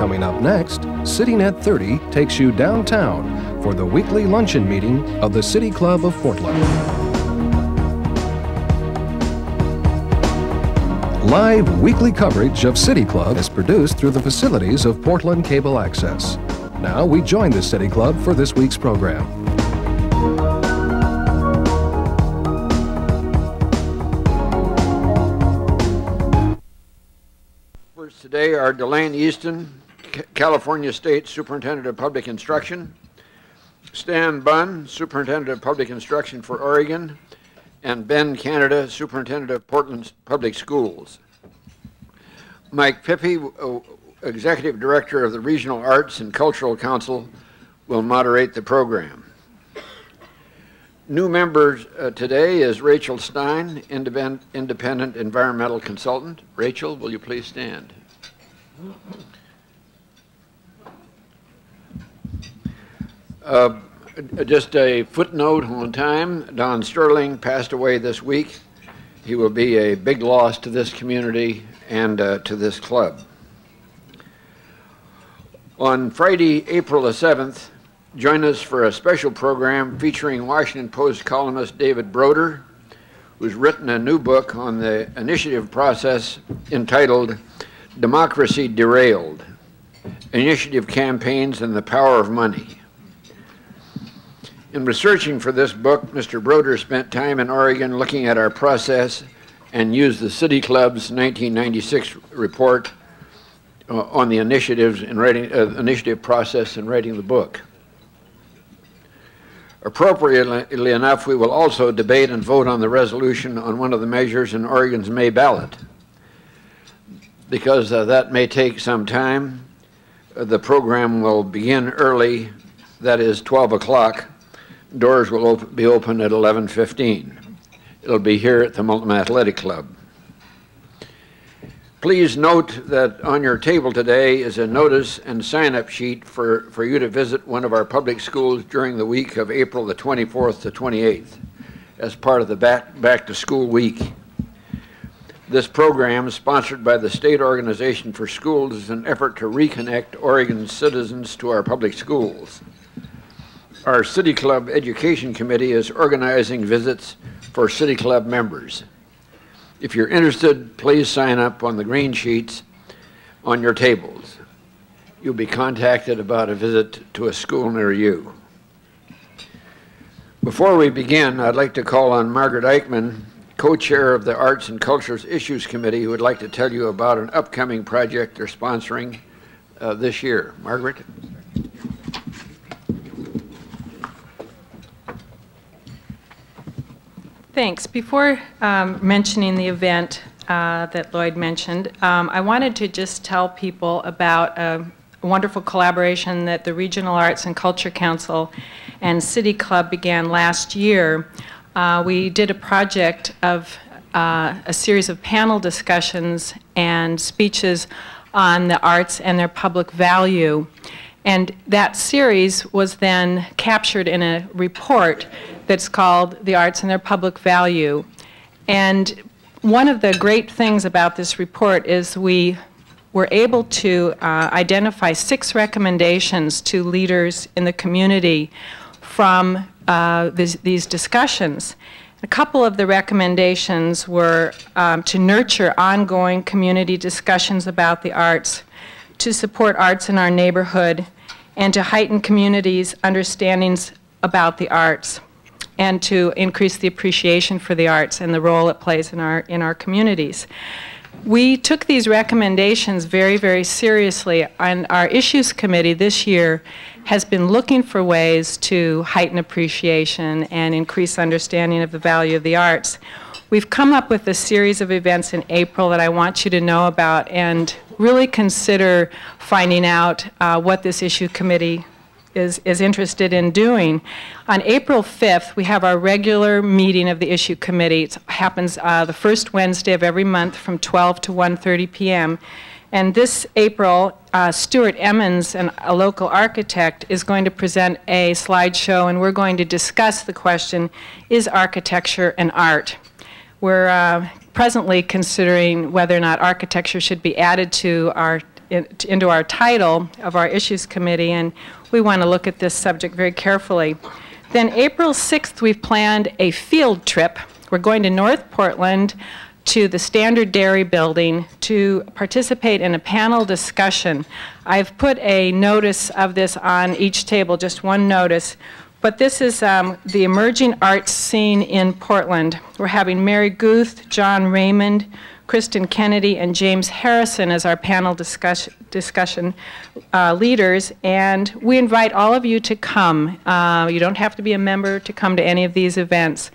Coming up next, Sitting at 30 takes you downtown for the weekly luncheon meeting of the City Club of Portland. Live weekly coverage of City Club is produced through the facilities of Portland Cable Access. Now we join the City Club for this week's program. First today are Delaine Eastin, California State Superintendent of Public Instruction, Stan Bunn, Superintendent of Public Instruction for Oregon, and Ben Canada, Superintendent of Portland's Public Schools. Mike Pippi, Executive Director of the Regional Arts and Cultural Council, will moderate the program. New members today is Rachel Stein, Independent Environmental Consultant. Rachel, will you please stand? Just a footnote on time. Don Sterling passed away this week. He will be a big loss to this community and to this club. On Friday, April the 7th, join us for a special program featuring Washington Post columnist David Broder, who's written a new book on the initiative process entitled Democracy Derailed: Initiative Campaigns and the Power of Money. In researching for this book, Mr. Broder spent time in Oregon looking at our process and used the City Club's 1996 report on the initiatives in writing, initiative process in writing the book. Appropriately enough, we will also debate and vote on the resolution on one of the measures in Oregon's May ballot. Because that may take some time, the program will begin early, that is 12 o'clock. Doors will be open at 11:15. It'll be here at the Multnomah Athletic Club. Please note that on your table today is a notice and sign-up sheet for you to visit one of our public schools during the week of April the 24th to 28th as part of the back to school week. This program, sponsored by the State Organization for Schools, is an effort to reconnect Oregon's citizens to our public schools. Our City Club Education Committee is organizing visits for City Club members. If you're interested, please sign up on the green sheets on your tables. You'll be contacted about a visit to a school near you. Before we begin, I'd like to call on Margaret Eichman, co-chair of the Arts and Cultures Issues Committee, who would like to tell you about an upcoming project they're sponsoring this year. Margaret? Thanks. Before mentioning the event that Lloyd mentioned, I wanted to just tell people about a wonderful collaboration that the Regional Arts and Culture Council and City Club began last year. We did a project of a series of panel discussions and speeches on the arts and their public value. And that series was then captured in a report that's called The Arts and Their Public Value. And one of the great things about this report is we were able to identify 6 recommendations to leaders in the community from these discussions. A couple of the recommendations were to nurture ongoing community discussions about the arts, to support arts in our neighborhood, and to heighten communities' understandings about the arts, and to increase the appreciation for the arts and the role it plays in our communities. We took these recommendations very, very seriously, and our Issues Committee this year has been looking for ways to heighten appreciation and increase understanding of the value of the arts. We've come up with a series of events in April that I want you to know about and really consider finding out what this issue committee is interested in doing. On April 5th, we have our regular meeting of the issue committee. It happens the first Wednesday of every month from 12 to 1:30 p.m. And this April, Stuart Emmons, a local architect, is going to present a slideshow, and we're going to discuss the question, is architecture an art? We're presently considering whether or not architecture should be added to our into our title of our issues committee, and we want to look at this subject very carefully. Then April 6th, we've planned a field trip. We're going to North Portland to the Standard Dairy Building to participate in a panel discussion. I've put a notice of this on each table, just one notice, but this is the emerging arts scene in Portland. We're having Mary Guth, John Raymond, Kristen Kennedy, and James Harrison as our panel discussion leaders, and we invite all of you to come. You don't have to be a member to come to any of these events.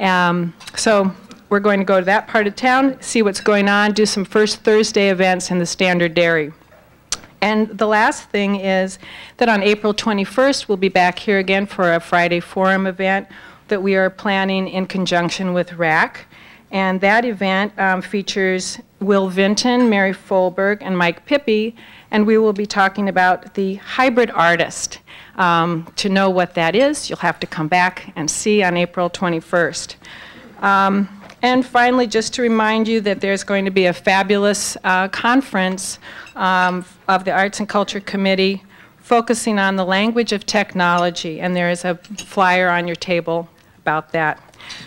So we're going to go to that part of town, see what's going on, do some First Thursday events in the Standard Dairy. And the last thing is that on April 21st, we'll be back here again for a Friday Forum event that we are planning in conjunction with RAC. And that event features Will Vinton, Mary Folberg, and Mike Pippi, and we will be talking about the hybrid artist. To know what that is, you'll have to come back and see on April 21st. And finally, just to remind you that there's going to be a fabulous conference of the Arts and Culture Committee focusing on the language of technology, and there is a flyer on your table about that.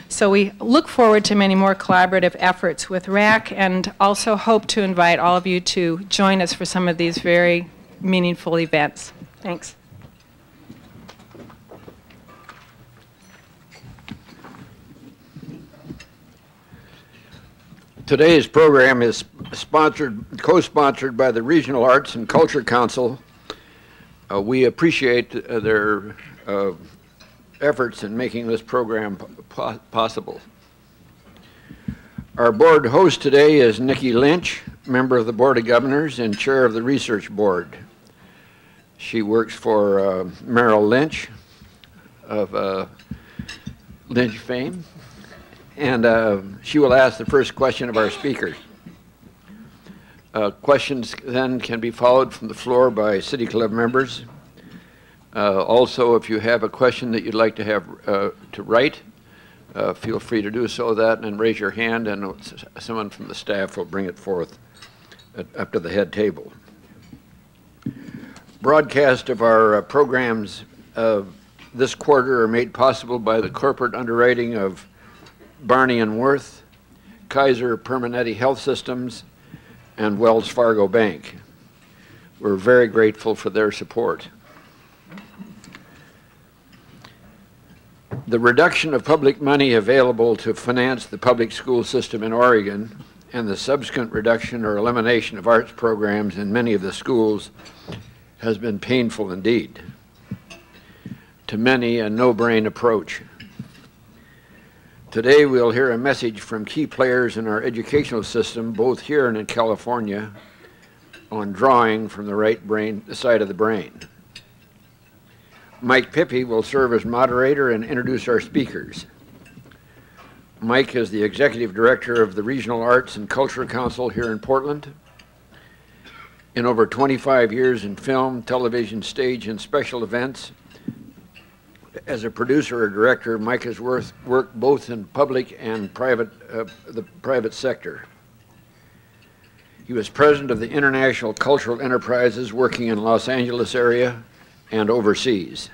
So we look forward to many more collaborative efforts with RAC, and also hope to invite all of you to join us for some of these very meaningful events. Thanks. Today's program is co-sponsored by the Regional Arts and Culture Council. We appreciate their efforts in making this program possible. Our board host today is Nikki Lynch, member of the Board of Governors and chair of the Research Board. She works for Merrill Lynch of Lynch fame, and she will ask the first question of our speakers. Questions then can be followed from the floor by City Club members. Also, if you have a question that you'd like to have to write, feel free to do so that and raise your hand, and someone from the staff will bring it forth up to the head table. Broadcast of our programs this quarter are made possible by the corporate underwriting of Barney & Worth, Kaiser Permanente Health Systems, and Wells Fargo Bank. We're very grateful for their support. The reduction of public money available to finance the public school system in Oregon and the subsequent reduction or elimination of arts programs in many of the schools has been painful indeed. To many, a no-brain approach. Today we'll hear a message from key players in our educational system, both here and in California, on drawing from the right side of the brain. Mike Pippi will serve as moderator and introduce our speakers. Mike is the executive director of the Regional Arts and Culture Council here in Portland. In over 25 years in film, television, stage, and special events, as a producer or director, Mike has worked both in public and the private sector. He was president of the International Cultural Enterprises working in Los Angeles area and overseas.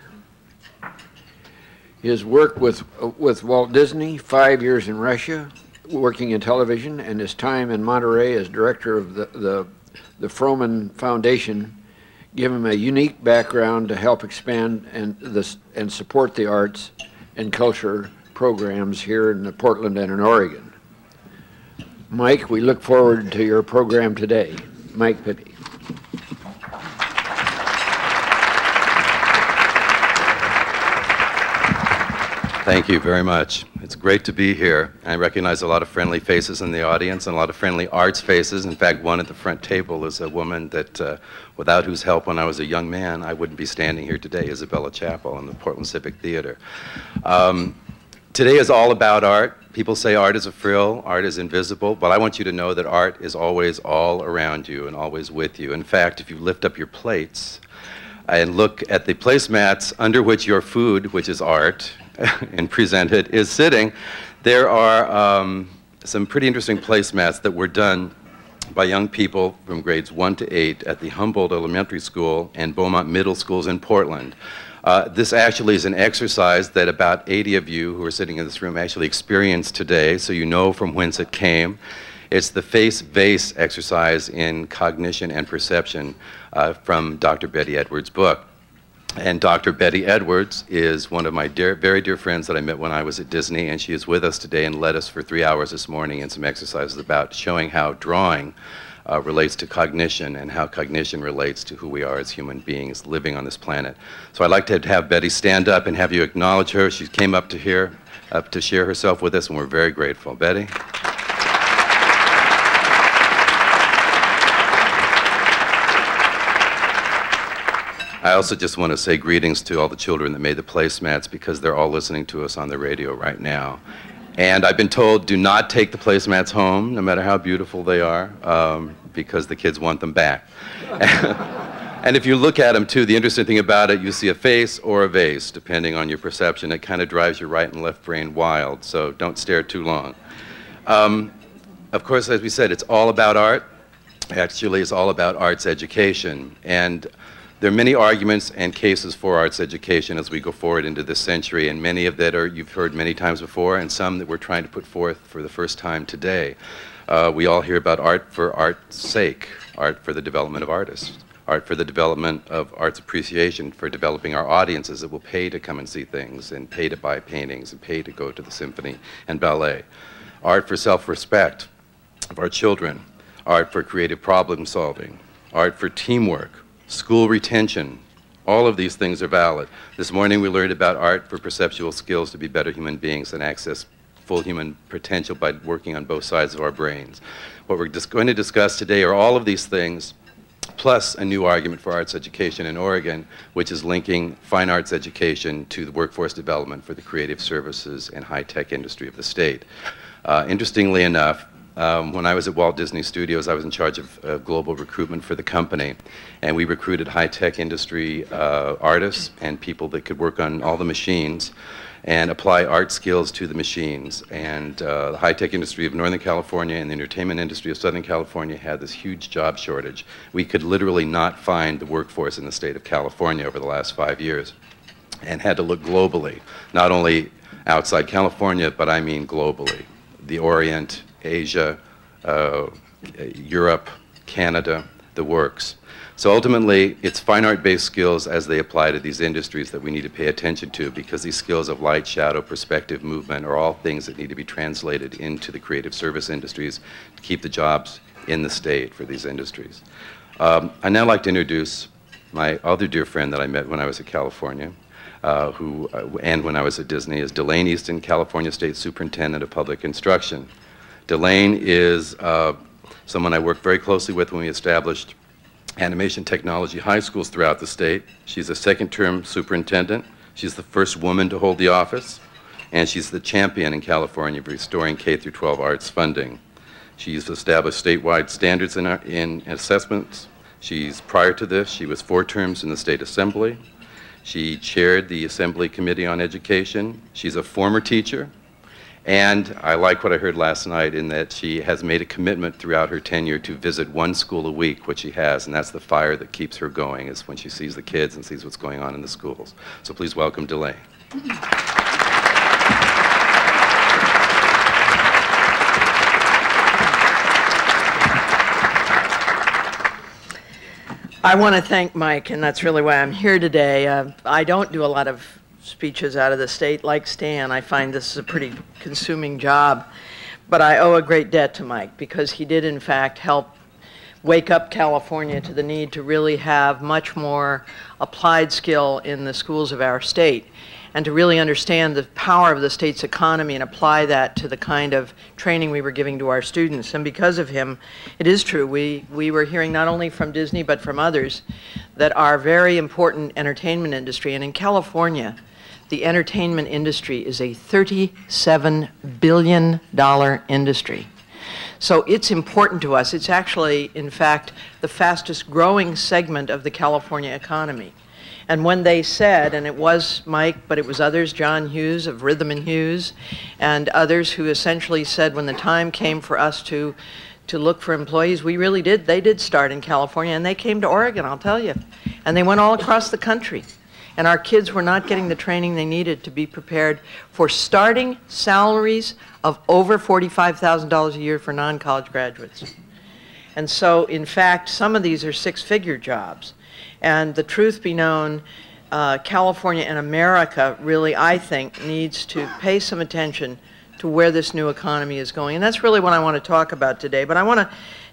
His work with Walt Disney, 5 years in Russia, working in television, and his time in Monterey as director of the Froman Foundation give him a unique background to help expand and support the arts and culture programs here in Portland and in Oregon. Mike, we look forward to your program today. Mike Pippi. Thank you very much. It's great to be here. I recognize a lot of friendly faces in the audience and a lot of friendly arts faces. In fact, one at the front table is a woman that, without whose help when I was a young man, I wouldn't be standing here today, Isabella Chappell in the Portland Civic Theater. Today is all about art. People say art is a frill, art is invisible, but I want you to know that art is always all around you and always with you. In fact, if you lift up your plates and look at the placemats under which your food, which is art, and presented, is sitting, there are some pretty interesting placemats that were done by young people from grades 1 to 8 at the Humboldt Elementary School and Beaumont Middle Schools in Portland. This actually is an exercise that about 80 of you who are sitting in this room actually experienced today, so you know from whence it came. It's the face-vase exercise in cognition and perception from Dr. Betty Edwards' book. And Dr. Betty Edwards is one of my very dear friends that I met when I was at Disney, and she is with us today and led us for 3 hours this morning in some exercises about showing how drawing relates to cognition and how cognition relates to who we are as human beings living on this planet. So I'd like to have Betty stand up and have you acknowledge her. She came up to here to share herself with us, and we're very grateful. Betty? I also just want to say greetings to all the children that made the placemats, because they're all listening to us on the radio right now. And I've been told, do not take the placemats home, no matter how beautiful they are, because the kids want them back. And if you look at them, too, the interesting thing about it, you see a face or a vase, depending on your perception. It kind of drives your right and left brain wild, so don't stare too long. Of course, as we said, it's all about art. Actually, it's all about arts education. And there are many arguments and cases for arts education as we go forward into this century, and many of that you've heard many times before, and some that we're trying to put forth for the first time today. We all hear about art for art's sake, art for the development of artists, art for the development of arts appreciation, for developing our audiences that will pay to come and see things, and pay to buy paintings, and pay to go to the symphony and ballet. Art for self-respect of our children, art for creative problem solving, art for teamwork, school retention. All of these things are valid. This morning we learned about art for perceptual skills to be better human beings and access full human potential by working on both sides of our brains. What we're just going to discuss today are all of these things, plus a new argument for arts education in Oregon, which is linking fine arts education to the workforce development for the creative services and high-tech industry of the state. Interestingly enough, when I was at Walt Disney Studios, I was in charge of global recruitment for the company, and we recruited high-tech industry artists and people that could work on all the machines and apply art skills to the machines. And the high-tech industry of Northern California and the entertainment industry of Southern California had this huge job shortage. We could literally not find the workforce in the state of California over the last 5 years, and had to look globally, not only outside California, but I mean globally. The Orient, Asia, Europe, Canada, the works. So ultimately, it's fine art-based skills as they apply to these industries that we need to pay attention to, because these skills of light, shadow, perspective, movement are all things that need to be translated into the creative service industries to keep the jobs in the state for these industries. I'd now like to introduce my other dear friend that I met when I was at California, and when I was at Disney, is Delaine Eastin, California State Superintendent of Public Instruction. Delaine is someone I worked very closely with when we established animation technology high schools throughout the state. She's a second-term superintendent. She's the first woman to hold the office, and she's the champion in California of restoring K-12 arts funding. She's established statewide standards in assessments. Prior to this, she was 4 terms in the state assembly. She chaired the Assembly Committee on Education. She's a former teacher. And I like what I heard last night in that she has made a commitment throughout her tenure to visit 1 school a week, which she has, and that's the fire that keeps her going, is when she sees the kids and sees what's going on in the schools. So please welcome Delaine. I want to thank Mike, and that's really why I'm here today. I don't do a lot of speeches out of the state like Stan. I find this is a pretty consuming job, but I owe a great debt to Mike, because he did in fact help wake up California to the need to really have much more applied skill in the schools of our state, and to really understand the power of the state's economy and apply that to the kind of training we were giving to our students. And because of him, it is true, we were hearing not only from Disney but from others that our very important entertainment industry, and in California, the entertainment industry is a $37 billion industry. So it's important to us. It's actually, in fact, the fastest growing segment of the California economy. And when they said, and it was Mike, but it was others, John Hughes of Rhythm and Hughes, and others who essentially said when the time came for us to to look for employees, they did start in California, and they came to Oregon, I'll tell you. And they went all across the country. And our kids were not getting the training they needed to be prepared for starting salaries of over $45,000 a year for non-college graduates. And so, in fact, some of these are six-figure jobs. And the truth be known, California and America really, I think, needs to pay some attention to where this new economy is going. And that's really what I want to talk about today. But I want to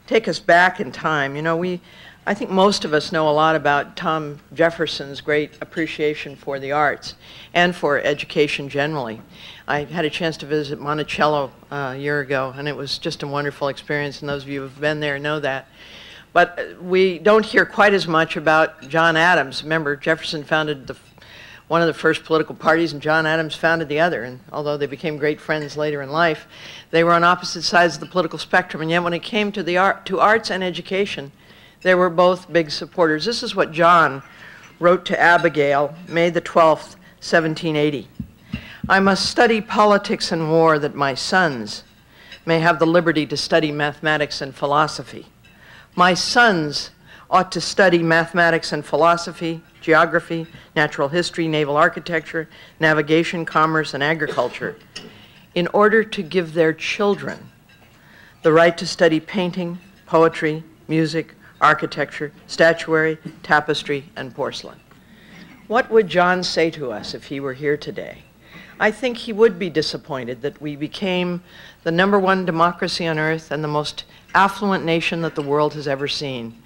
take us back in time. You know, I think most of us know a lot about Tom Jefferson's great appreciation for the arts and for education generally. I had a chance to visit Monticello a year ago, and it was just a wonderful experience, and those of you who have been there know that. But we don't hear quite as much about John Adams. Remember, Jefferson founded one of the first political parties, and John Adams founded the other. And although they became great friends later in life, they were on opposite sides of the political spectrum. And yet when it came to arts and education, they were both big supporters. This is what John wrote to Abigail, May the 12th, 1780. I must study politics and war that my sons may have the liberty to study mathematics and philosophy. My sons ought to study mathematics and philosophy, geography, natural history, naval architecture, navigation, commerce, and agriculture, in order to give their children the right to study painting, poetry, music, architecture, statuary, tapestry, and porcelain. What would John say to us if he were here today? I think he would be disappointed that we became the #1 democracy on earth and the most affluent nation that the world has ever seen.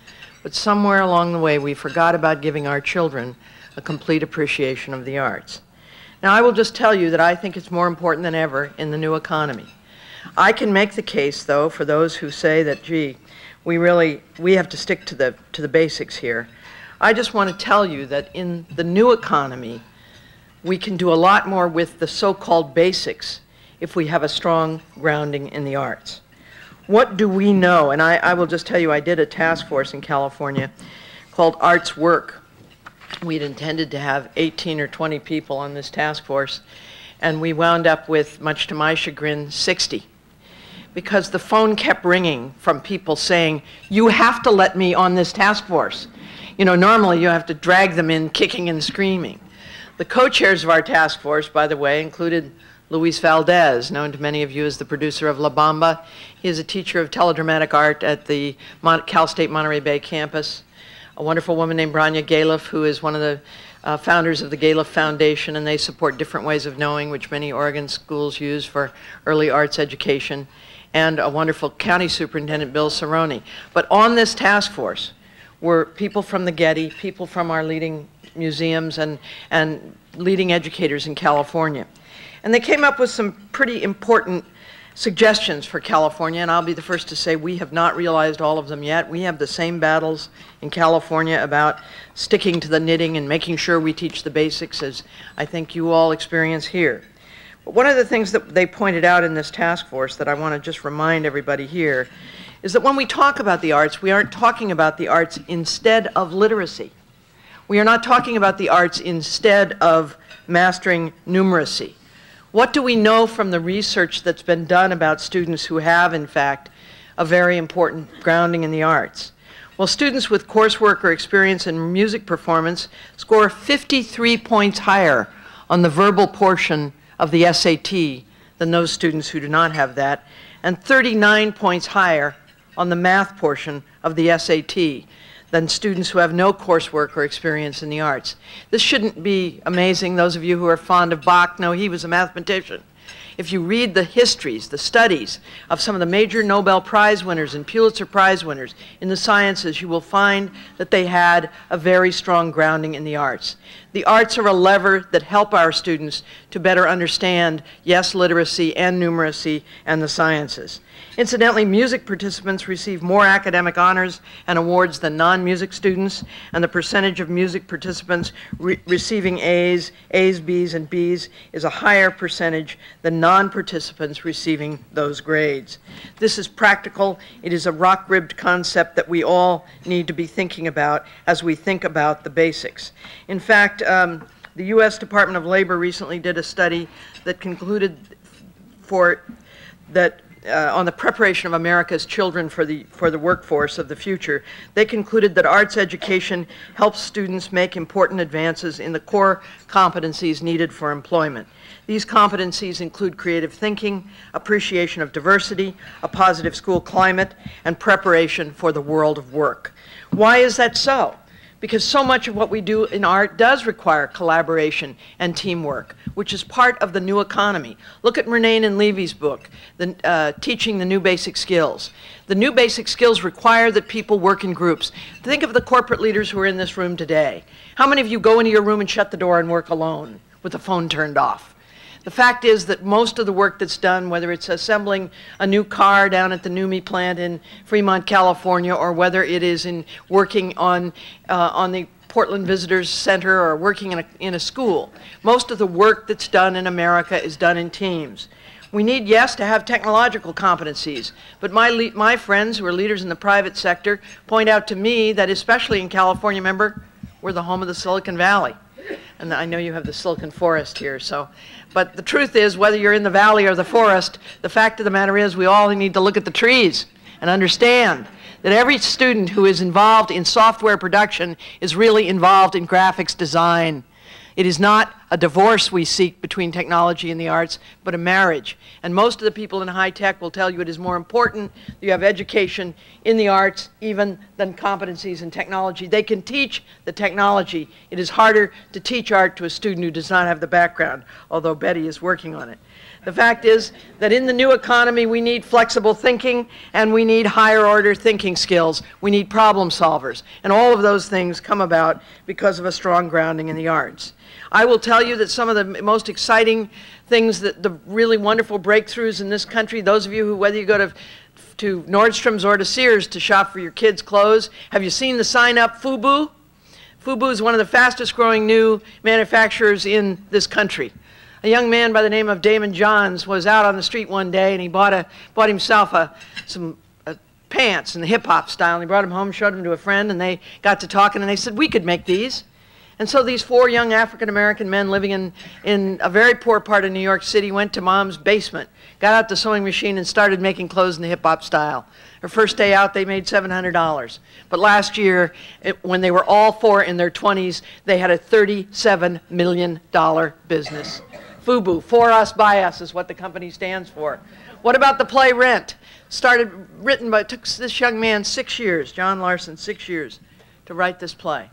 But somewhere along the way, we forgot about giving our children a complete appreciation of the arts. Now, I will just tell you that I think it's more important than ever in the new economy. I can make the case, though, for those who say that, gee, we have to stick to the basics here. I just want to tell you that in the new economy, we can do a lot more with the so-called basics if we have a strong grounding in the arts. What do we know? And I will just tell you, I did a task force in California called Arts Work. We'd intended to have 18 or 20 people on this task force, and we wound up with, much to my chagrin, 60. Because the phone kept ringing from people saying, you have to let me on this task force. You know, normally you have to drag them in kicking and screaming. The co-chairs of our task force, by the way, included Luis Valdez, known to many of you as the producer of La Bamba. He is a teacher of teledramatic art at the Cal State Monterey Bay campus. A wonderful woman named Branya Galiff, who is one of the founders of the Galiff Foundation, and they support different ways of knowing, which many Oregon schools use for early arts education. And a wonderful county superintendent, Bill Cerrone. But on this task force were people from the Getty, people from our leading museums and leading educators in California. And they came up with some pretty important suggestions for California, and I'll be the first to say we have not realized all of them yet. We have the same battles in California about sticking to the knitting and making sure we teach the basics as I think you all experience here. But one of the things that they pointed out in this task force that I want to just remind everybody here is that when we talk about the arts, we aren't talking about the arts instead of literacy. We are not talking about the arts instead of mastering numeracy. What do we know from the research that's been done about students who have, in fact, a very important grounding in the arts? Well, students with coursework or experience in music performance score 53 points higher on the verbal portion of the SAT than those students who do not have that, and 39 points higher on the math portion of the SAT than students who have no coursework or experience in the arts. This shouldn't be amazing. Those of you who are fond of Bach know he was a mathematician. If you read the histories, the studies of some of the major Nobel Prize winners and Pulitzer Prize winners in the sciences, you will find that they had a very strong grounding in the arts. The arts are a lever that help our students to better understand, yes, literacy and numeracy and the sciences. Incidentally, music participants receive more academic honors and awards than non-music students, and the percentage of music participants receiving A's, B's, and B's is a higher percentage than non-participants receiving those grades. This is practical. It is a rock-ribbed concept that we all need to be thinking about as we think about the basics. In fact, the U.S. Department of Labor recently did a study that concluded that on the preparation of America's children for the workforce of the future, they concluded that arts education helps students make important advances in the core competencies needed for employment. These competencies include creative thinking, appreciation of diversity, a positive school climate, and preparation for the world of work. Why is that so? Because so much of what we do in art does require collaboration and teamwork, which is part of the new economy. Look at Murnane and Levy's book, Teaching the New Basic Skills. The new basic skills require that people work in groups. Think of the corporate leaders who are in this room today. How many of you go into your room and shut the door and work alone with the phone turned off? The fact is that most of the work that's done, whether it's assembling a new car down at the NUMMI plant in Fremont, California, or whether it is in working on the Portland Visitors Center or working in a school, most of the work that's done in America is done in teams. We need, yes, to have technological competencies, but my friends who are leaders in the private sector point out to me that, especially in California, remember, we're the home of the Silicon Valley. And I know you have the Silicon Forest here, but the truth is, whether you're in the valley or the forest, the fact of the matter is we all need to look at the trees and understand that every student who is involved in software production is really involved in graphics design. It is not a divorce we seek between technology and the arts, but a marriage. And most of the people in high tech will tell you it is more important that you have education in the arts even than competencies in technology. They can teach the technology. It is harder to teach art to a student who does not have the background, although Betty is working on it. The fact is that in the new economy, we need flexible thinking and we need higher order thinking skills. We need problem solvers. And all of those things come about because of a strong grounding in the arts. I will tell you that some of the most exciting things, the really wonderful breakthroughs in this country, those of you who, whether you go to Nordstrom's or to Sears to shop for your kids' clothes, have you seen the sign up FUBU? FUBU is one of the fastest growing new manufacturers in this country. A young man by the name of Damon Johns was out on the street one day and he bought himself some pants in the hip-hop style, and he brought them home, showed them to a friend, and they got to talking and they said, we could make these. And so these 4 young African-American men living in a very poor part of New York City went to Mom's basement, got out the sewing machine and started making clothes in the hip-hop style. Her first day out, they made $700. But last year, when they were all 4 in their 20s, they had a $37 million business. FUBU, for us, by us, is what the company stands for. What about the play Rent? It took this young man 6 years, John Larson, 6 years, to write this play.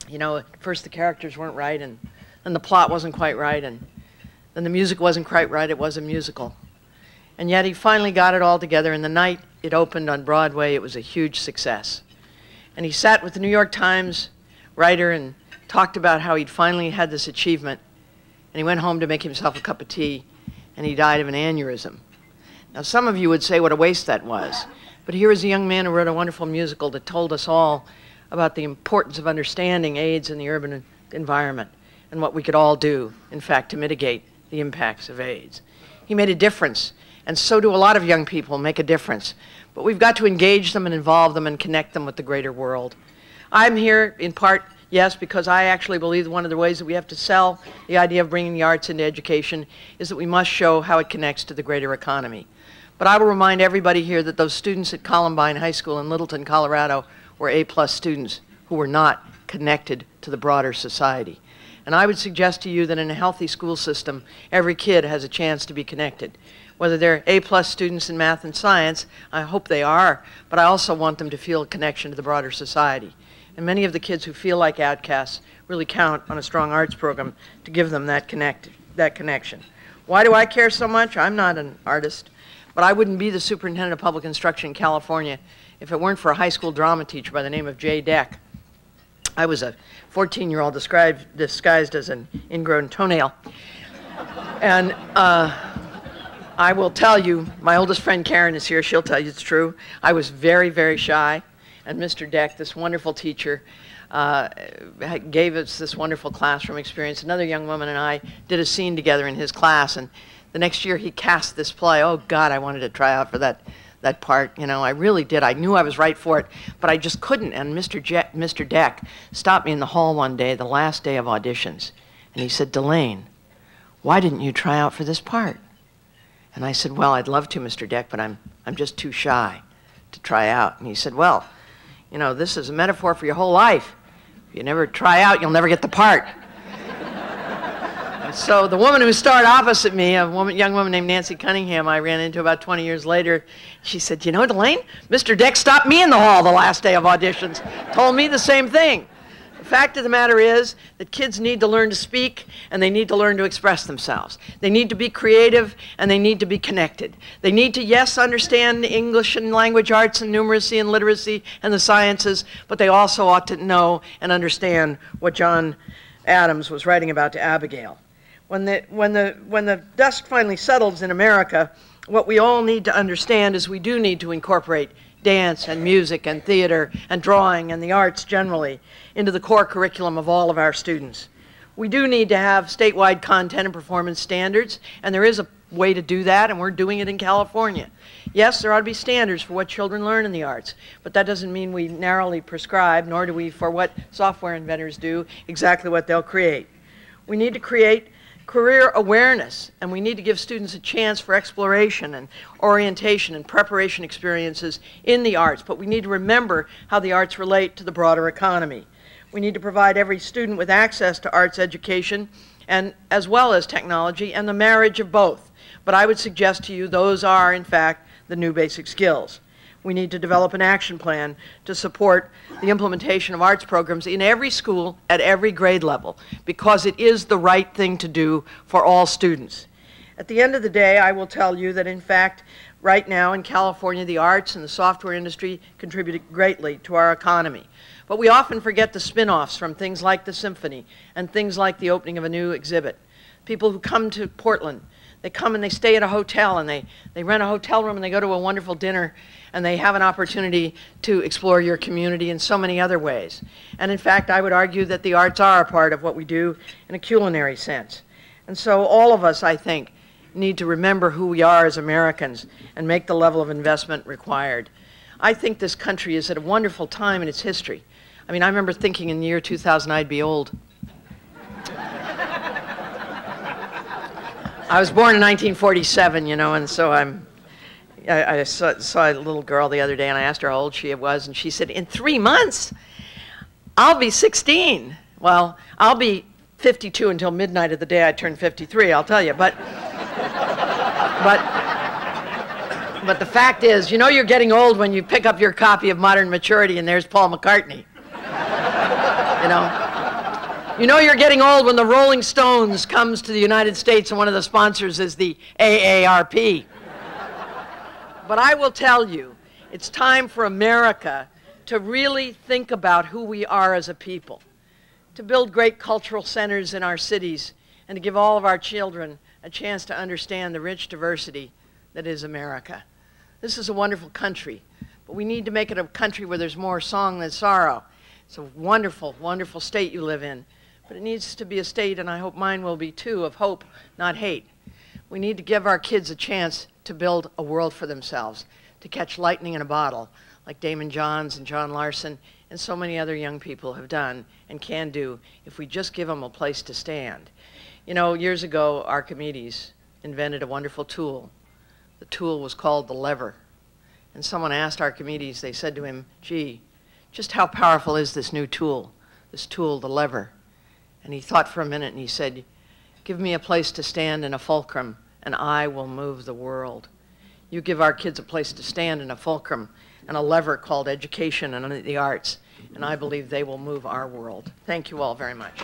You know, at first the characters weren't right, and then the plot wasn't quite right, and then the music wasn't quite right. It was a musical. And yet he finally got it all together, and the night it opened on Broadway, it was a huge success. And he sat with the New York Times writer and talked about how he'd finally had this achievement, and he went home to make himself a cup of tea, and he died of an aneurysm. Now, some of you would say what a waste that was, but here is a young man who wrote a wonderful musical that told us all about the importance of understanding AIDS in the urban environment and what we could all do, in fact, to mitigate the impacts of AIDS. He made a difference, and so do a lot of young people make a difference. But we've got to engage them and involve them and connect them with the greater world. I'm here in part, yes, because I actually believe one of the ways that we have to sell the idea of bringing the arts into education is that we must show how it connects to the greater economy. But I will remind everybody here that those students at Columbine High School in Littleton, Colorado, were A+ students who were not connected to the broader society. And I would suggest to you that in a healthy school system, every kid has a chance to be connected. Whether they're A+ students in math and science, I hope they are, but I also want them to feel a connection to the broader society. And many of the kids who feel like outcasts really count on a strong arts program to give them that connection. Why do I care so much? I'm not an artist, but I wouldn't be the superintendent of public instruction in California if it weren't for a high school drama teacher by the name of Jay Deck. I was a 14-year-old disguised as an ingrown toenail. And I will tell you, my oldest friend Karen is here, she'll tell you it's true. I was very, very shy, and Mr. Deck, this wonderful teacher, gave us this wonderful classroom experience. Another young woman and I did a scene together in his class, and the next year he cast this play. Oh God, I wanted to try out for that part, you know, I really did. I knew I was right for it, but I just couldn't. And Mr. Deck stopped me in the hall one day, the last day of auditions, and he said, Delaine, why didn't you try out for this part? And I said, well, I'd love to, Mr. Deck, but I'm just too shy to try out. And he said, well, you know, this is a metaphor for your whole life. If you never try out, you'll never get the part. And so the woman who starred opposite me, young woman named Nancy Cunningham, I ran into about 20 years later. She said, you know, Delaine, Mr. Deck stopped me in the hall the last day of auditions, told me the same thing. The fact of the matter is that kids need to learn to speak, and they need to learn to express themselves. They need to be creative, and they need to be connected. They need to, yes, understand English and language arts and numeracy and literacy and the sciences, but they also ought to know and understand what John Adams was writing about to Abigail. When the dust finally settles in America, what we all need to understand is we do need to incorporate dance and music and theater and drawing and the arts generally into the core curriculum of all of our students. We do need to have statewide content and performance standards, and there is a way to do that, and we're doing it in California. Yes, there ought to be standards for what children learn in the arts, but that doesn't mean we narrowly prescribe, nor do we, for what software inventors do, exactly what they'll create. We need to create career awareness, and we need to give students a chance for exploration and orientation and preparation experiences in the arts, but we need to remember how the arts relate to the broader economy. We need to provide every student with access to arts education, and as well as technology, and the marriage of both. But I would suggest to you those are, in fact, the new basic skills. We need to develop an action plan to support the implementation of arts programs in every school at every grade level, because it is the right thing to do for all students. At the end of the day, I will tell you that, in fact, right now in California, the arts and the software industry contribute greatly to our economy. But we often forget the spin-offs from things like the symphony and things like the opening of a new exhibit. People who come to Portland, they come and they stay at a hotel, and they rent a hotel room, and they go to a wonderful dinner, and they have an opportunity to explore your community in so many other ways. And in fact, I would argue that the arts are a part of what we do in a culinary sense. And so all of us, I think, need to remember who we are as Americans and make the level of investment required. I think this country is at a wonderful time in its history. I mean, I remember thinking in the year 2000 I'd be old. I was born in 1947, you know, and so I saw a little girl the other day, and I asked her how old she was, and she said, in 3 months, I'll be 16. Well, I'll be 52 until midnight of the day I turn 53, I'll tell you. But the fact is, you know you're getting old when you pick up your copy of Modern Maturity and there's Paul McCartney. You know you're getting old when the Rolling Stones comes to the United States and one of the sponsors is the AARP. But I will tell you, it's time for America to really think about who we are as a people, to build great cultural centers in our cities, and to give all of our children a chance to understand the rich diversity that is America. This is a wonderful country, but we need to make it a country where there's more song than sorrow. It's a wonderful, wonderful state you live in, but it needs to be a state, and I hope mine will be too, of hope, not hate. We need to give our kids a chance to build a world for themselves, to catch lightning in a bottle, like Damon Johns and John Larson and so many other young people have done and can do if we just give them a place to stand. You know, years ago, Archimedes invented a wonderful tool. The tool was called the lever. And someone asked Archimedes, they said to him, gee, just how powerful is this new tool, the lever? And he thought for a minute and he said, give me a place to stand in a fulcrum and I will move the world. You give our kids a place to stand in a fulcrum and a lever called education and the arts, and I believe they will move our world. Thank you all very much.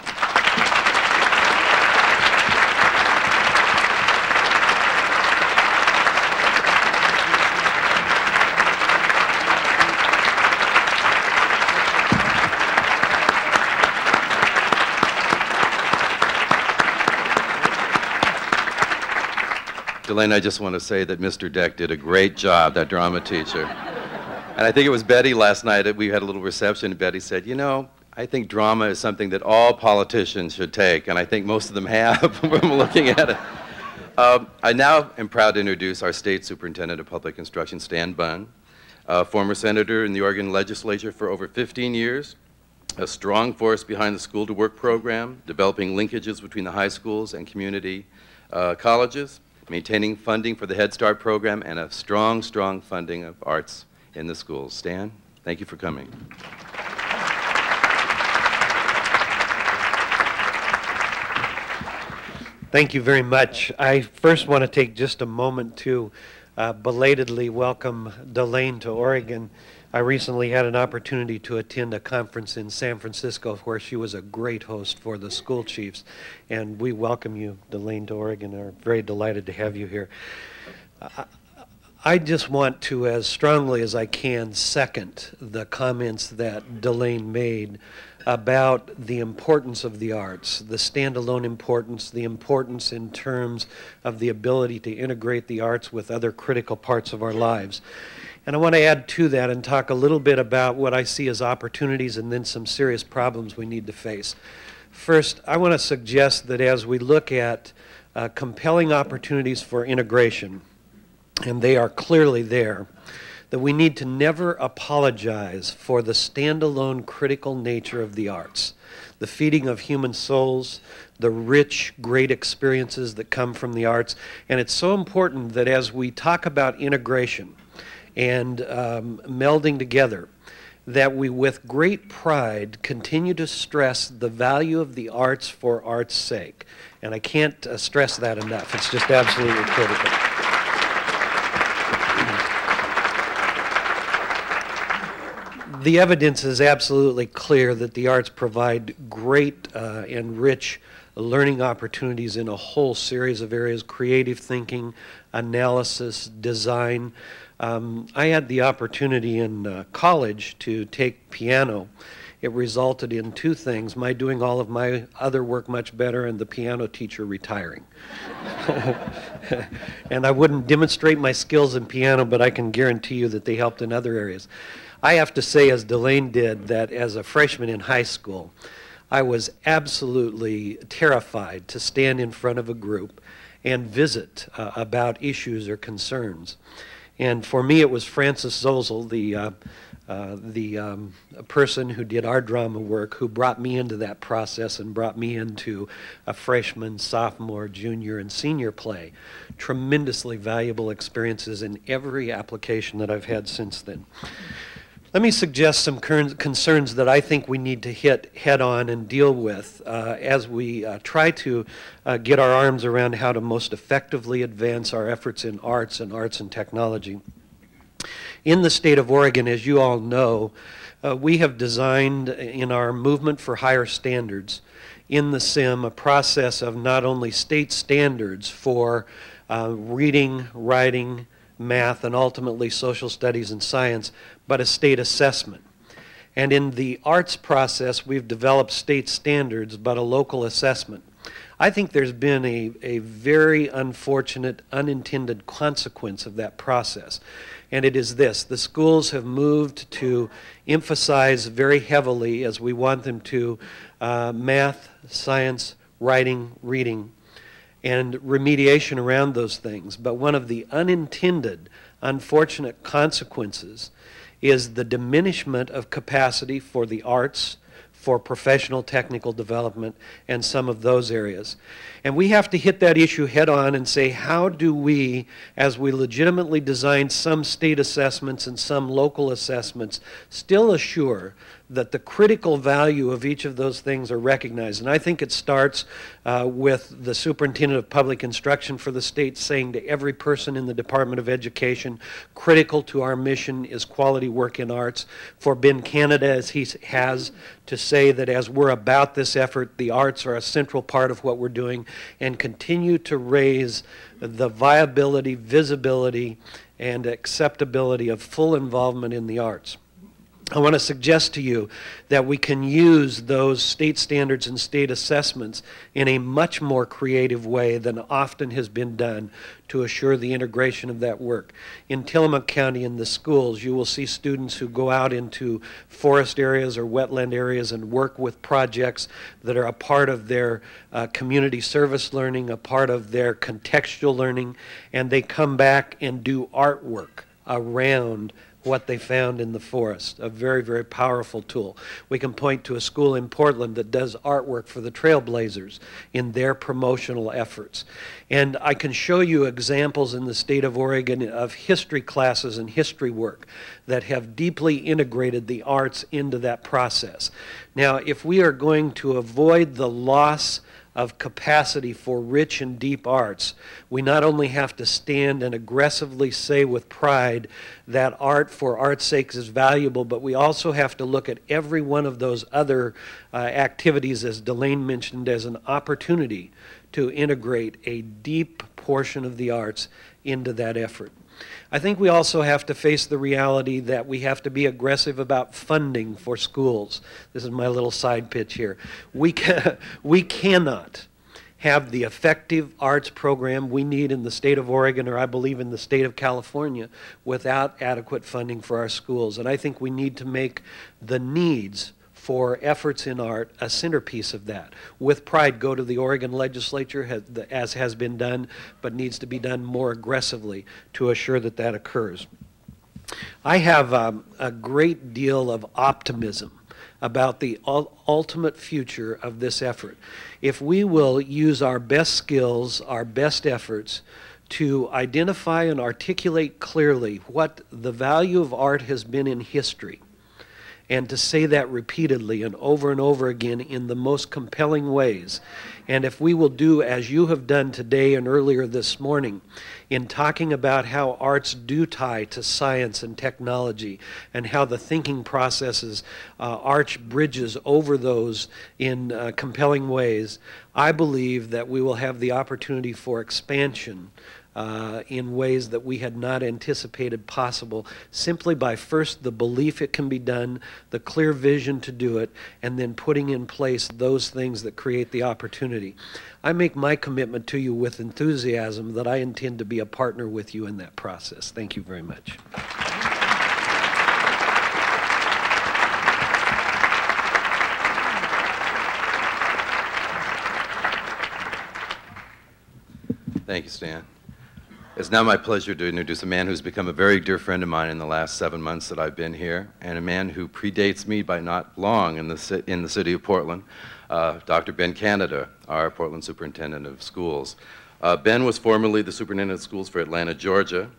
Delaine, I just want to say that Mr. Deck did a great job, that drama teacher. And I think it was Betty last night, we had a little reception, and Betty said, you know, I think drama is something that all politicians should take, and I think most of them have from looking at it. I now am proud to introduce our State Superintendent of Public Instruction, Stan Bunn, a former senator in the Oregon legislature for over 15 years, a strong force behind the School to Work program, developing linkages between the high schools and community colleges. maintaining funding for the Head Start program, and a strong, strong funding of arts in the schools. Stan, thank you for coming. Thank you very much. I first want to take just a moment to belatedly welcome Delaine to Oregon. I recently had an opportunity to attend a conference in San Francisco where she was a great host for the school chiefs, and we welcome you, Delaine, to Oregon. We're very delighted to have you here. I just want to, as strongly as I can, second the comments that Delaine made about the importance of the arts, the standalone importance, the importance in terms of the ability to integrate the arts with other critical parts of our lives. And I want to add to that and talk a little bit about what I see as opportunities and then some serious problems we need to face. First, I want to suggest that as we look at compelling opportunities for integration, and they are clearly there, that we need to never apologize for the standalone critical nature of the arts, the feeding of human souls, the rich, great experiences that come from the arts. And it's so important that as we talk about integration and melding together, that we with great pride continue to stress the value of the arts for art's sake. And I can't stress that enough. It's just absolutely critical. The evidence is absolutely clear that the arts provide great and rich learning opportunities in a whole series of areas: creative thinking, analysis, design. I had the opportunity in college to take piano. It resulted in two things: my doing all of my other work much better and the piano teacher retiring. And I wouldn't demonstrate my skills in piano, but I can guarantee you that they helped in other areas. I have to say, as Delaine did, that as a freshman in high school, I was absolutely terrified to stand in front of a group and visit about issues or concerns. And for me, it was Francis Zozel, the person who did our drama work, who brought me into that process and brought me into a freshman, sophomore, junior, and senior play. Tremendously valuable experiences in every application that I've had since then. Let me suggest some concerns that I think we need to hit head on and deal with as we try to get our arms around how to most effectively advance our efforts in arts and technology. In the state of Oregon, as you all know, we have designed in our movement for higher standards in the SIM a process of not only state standards for reading, writing, math, and ultimately social studies and science, but a state assessment. And in the arts process, we've developed state standards, but a local assessment. I think there's been a very unfortunate, unintended consequence of that process. And it is this: the schools have moved to emphasize very heavily, as we want them to, math, science, writing, reading, and remediation around those things. But one of the unintended, unfortunate consequences is the diminishment of capacity for the arts, for professional technical development, and some of those areas. And we have to hit that issue head on and say, how do we, as we legitimately design some state assessments and some local assessments, still assure that the critical value of each of those things are recognized? And I think it starts with the superintendent of public instruction for the state saying to every person in the Department of Education, critical to our mission is quality work in arts. For Ben Canada, as he has, to say that as we're about this effort, the arts are a central part of what we're doing, and continue to raise the viability, visibility, and acceptability of full involvement in the arts. I want to suggest to you that we can use those state standards and state assessments in a much more creative way than often has been done to assure the integration of that work. In Tillamook County, in the schools, you will see students who go out into forest areas or wetland areas and work with projects that are a part of their community service learning, a part of their contextual learning, and they come back and do artwork around what they found in the forest, a very, very powerful tool. We can point to a school in Portland that does artwork for the Trailblazers in their promotional efforts. And I can show you examples in the state of Oregon of history classes and history work that have deeply integrated the arts into that process. Now, if we are going to avoid the loss of capacity for rich and deep arts, we not only have to stand and aggressively say with pride that art for art's sake is valuable, but we also have to look at every one of those other activities, as Delaine mentioned, as an opportunity to integrate a deep portion of the arts into that effort. I think we also have to face the reality that we have to be aggressive about funding for schools. This is my little side pitch here. We cannot have the effective arts program we need in the state of Oregon, or I believe in the state of California, without adequate funding for our schools. And I think we need to make the needs for efforts in art a centerpiece of that. With pride, go to the Oregon legislature, as has been done, but needs to be done more aggressively to assure that that occurs. I have a great deal of optimism about the ultimate future of this effort. If we will use our best skills, our best efforts, to identify and articulate clearly what the value of art has been in history, and to say that repeatedly and over again in the most compelling ways. And if we will do as you have done today and earlier this morning in talking about how arts do tie to science and technology, and how the thinking processes arch bridges over those in compelling ways, I believe that we will have the opportunity for expansion in ways that we had not anticipated possible, simply by first the belief it can be done, the clear vision to do it, and then putting in place those things that create the opportunity. I make my commitment to you with enthusiasm that I intend to be a partner with you in that process. Thank you very much. Thank you, Stan. It's now my pleasure to introduce a man who's become a very dear friend of mine in the last 7 months that I've been here, and a man who predates me by not long in the city of Portland, Dr. Ben Canada, our Portland Superintendent of Schools. Ben was formerly the Superintendent of Schools for Atlanta, Georgia.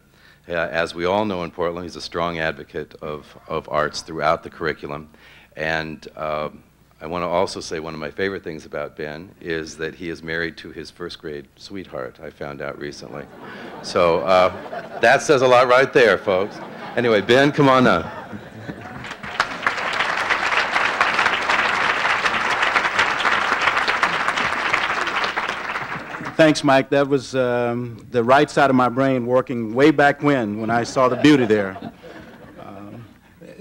As we all know in Portland, he's a strong advocate of arts throughout the curriculum. And I want to also say one of my favorite things about Ben is that he is married to his first grade sweetheart, I found out recently. So that says a lot right there, folks. Anyway, Ben, come on up. Thanks, Mike. That was the right side of my brain working way back when I saw the beauty there.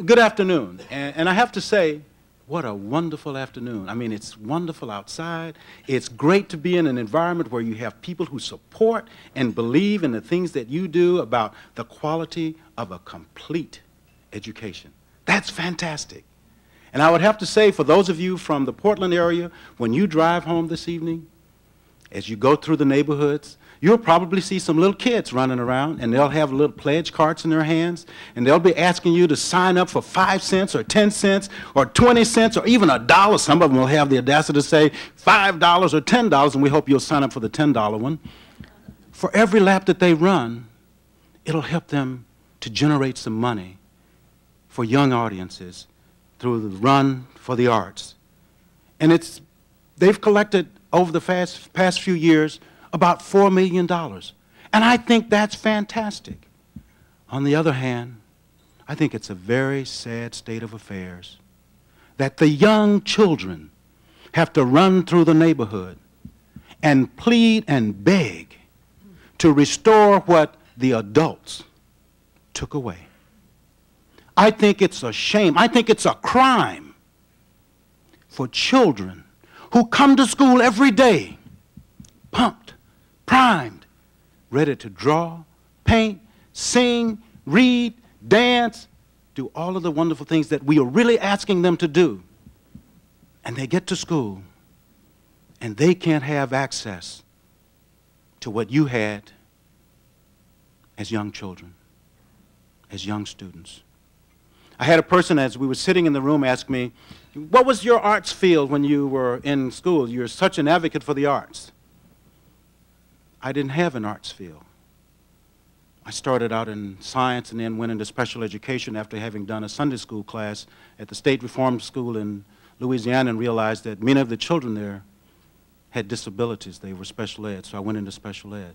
Good afternoon. And I have to say, what a wonderful afternoon. I mean, it's wonderful outside. It's great to be in an environment where you have people who support and believe in the things that you do about the quality of a complete education. That's fantastic. And I would have to say, for those of you from the Portland area, when you drive home this evening, as you go through the neighborhoods, you'll probably see some little kids running around, and they'll have little pledge cards in their hands, and they'll be asking you to sign up for 5 cents or 10 cents or 20 cents or even $1. Some of them will have the audacity to say $5 or $10, and we hope you'll sign up for the $10 one. For every lap that they run, it'll help them to generate some money for young audiences through the Run for the Arts. And they've collected over the past few years about $4 million. And I think that's fantastic. On the other hand, I think it's a very sad state of affairs that the young children have to run through the neighborhood and plead and beg to restore what the adults took away. I think it's a shame. I think it's a crime for children who come to school every day pumped, primed, ready to draw, paint, sing, read, dance, do all of the wonderful things that we are really asking them to do. And they get to school, and they can't have access to what you had as young children, as young students. I had a person, as we were sitting in the room, ask me, what was your arts field when you were in school? You're such an advocate for the arts. I didn't have an arts field. I started out in science and then went into special education after having done a Sunday school class at the State Reform School in Louisiana and realized that many of the children there had disabilities. They were special ed, so I went into special ed.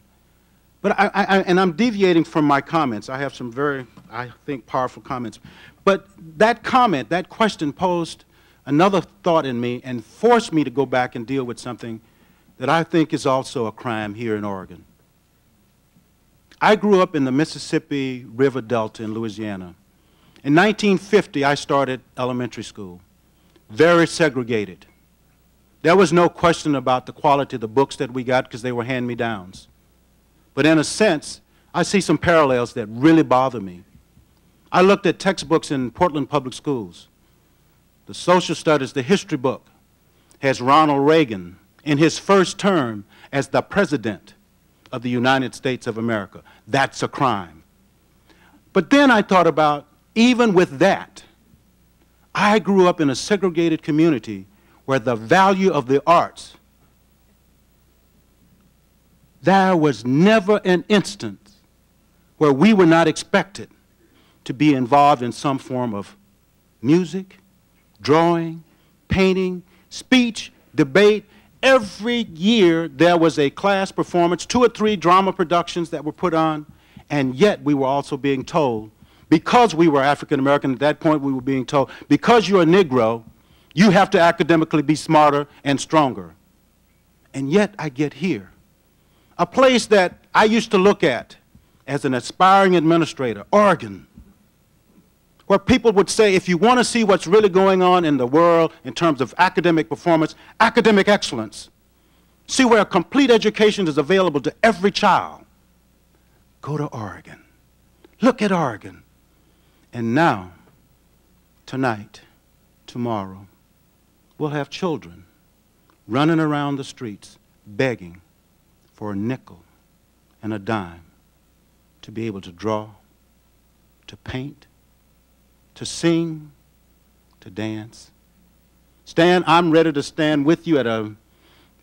But I'm deviating from my comments. I have some very, I think, powerful comments. But that comment, that question posed another thought in me and forced me to go back and deal with something that I think is also a crime here in Oregon. I grew up in the Mississippi River Delta in Louisiana. In 1950, I started elementary school, very segregated. There was no question about the quality of the books that we got because they were hand-me-downs. But in a sense, I see some parallels that really bother me. I looked at textbooks in Portland Public Schools. The social studies, the history book, has Ronald Reagan in his first term as the President of the United States of America. That's a crime. But then I thought about, even with that, I grew up in a segregated community where the value of the arts, there was never an instance where we were not expected to be involved in some form of music, drawing, painting, speech, debate. Every year there was a class performance, 2 or 3 drama productions that were put on, and yet we were also being told, because we were African American at that point, we were being told, because you're a Negro, you have to academically be smarter and stronger. And yet I get here, a place that I used to look at as an aspiring administrator, Oregon, where people would say, if you want to see what's really going on in the world in terms of academic performance, academic excellence, see where a complete education is available to every child, go to Oregon. Look at Oregon. And now, tonight, tomorrow, we'll have children running around the streets begging for a nickel and a dime to be able to draw, to paint, to sing, to dance. Stan, I'm ready to stand with you at a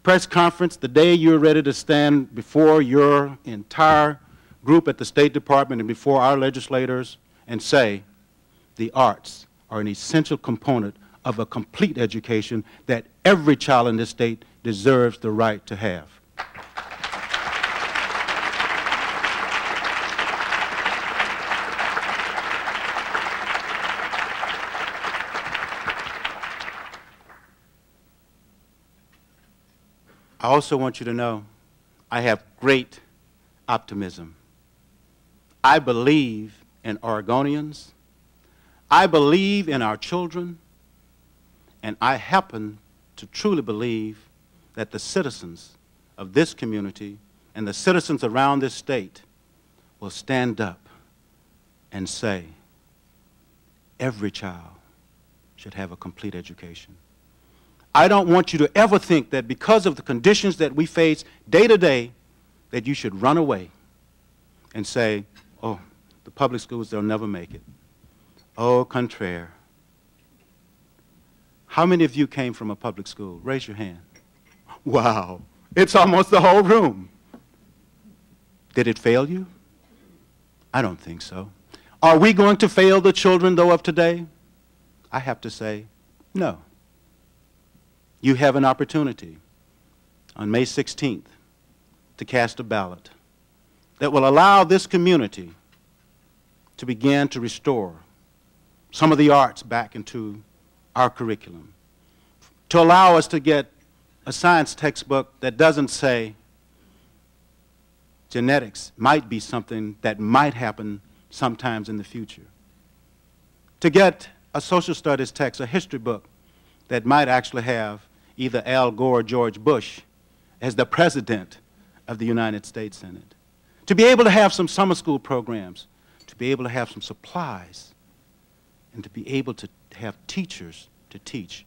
press conference the day you're ready to stand before your entire group at the State Department and before our legislators and say the arts are an essential component of a complete education that every child in this state deserves the right to have. I also want you to know I have great optimism. I believe in Oregonians. I believe in our children. And I happen to truly believe that the citizens of this community and the citizens around this state will stand up and say, every child should have a complete education. I don't want you to ever think that because of the conditions that we face day to day, that you should run away and say, oh, the public schools, they'll never make it. Au contraire. How many of you came from a public school? Raise your hand. Wow, it's almost the whole room. Did it fail you? I don't think so. Are we going to fail the children, though, of today? I have to say, no. You have an opportunity on May 16th to cast a ballot that will allow this community to begin to restore some of the arts back into our curriculum, to allow us to get a science textbook that doesn't say genetics might be something that might happen sometimes in the future, to get a social studies text, a history book that might actually have either Al Gore or George Bush as the President of the United States Senate, to be able to have some summer school programs, to be able to have some supplies, and to be able to have teachers to teach.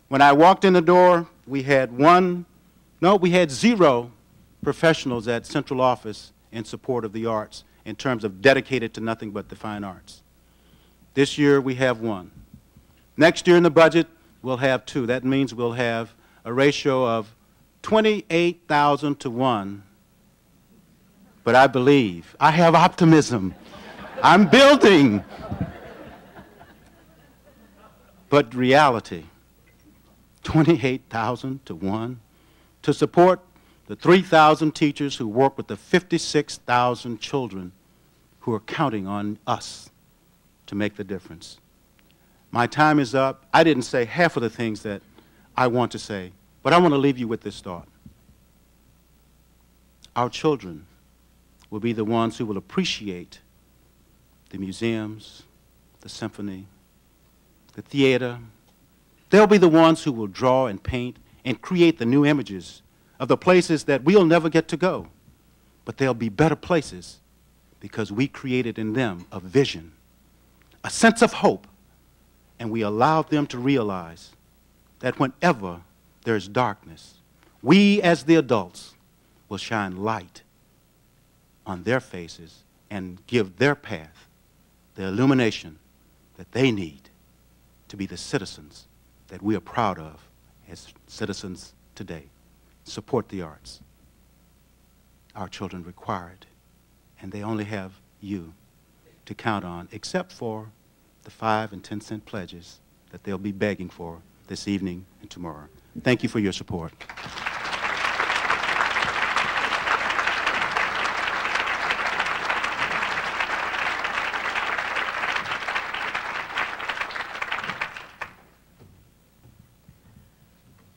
When I walked in the door, we had zero professionals at central office in support of the arts in terms of dedicated to nothing but the fine arts. This year we have 1. Next year in the budget, we'll have 2. That means we'll have a ratio of 28,000 to 1. But I believe, I have optimism. I'm building. But reality, 28,000 to 1 to support the 3,000 teachers who work with the 56,000 children who are counting on us to make the difference. My time is up. I didn't say half of the things that I want to say, but I want to leave you with this thought. Our children will be the ones who will appreciate the museums, the symphony, the theater. They'll be the ones who will draw and paint and create the new images of the places that we'll never get to go. But they'll be better places because we created in them a vision, a sense of hope, and we allowed them to realize that whenever there's darkness, we as the adults will shine light on their faces and give their path the illumination that they need to be the citizens that we are proud of as citizens today. Support the arts. Our children require it, and they only have you to count on, except for the 5 and 10 cent pledges that they'll be begging for this evening and tomorrow. Thank you for your support.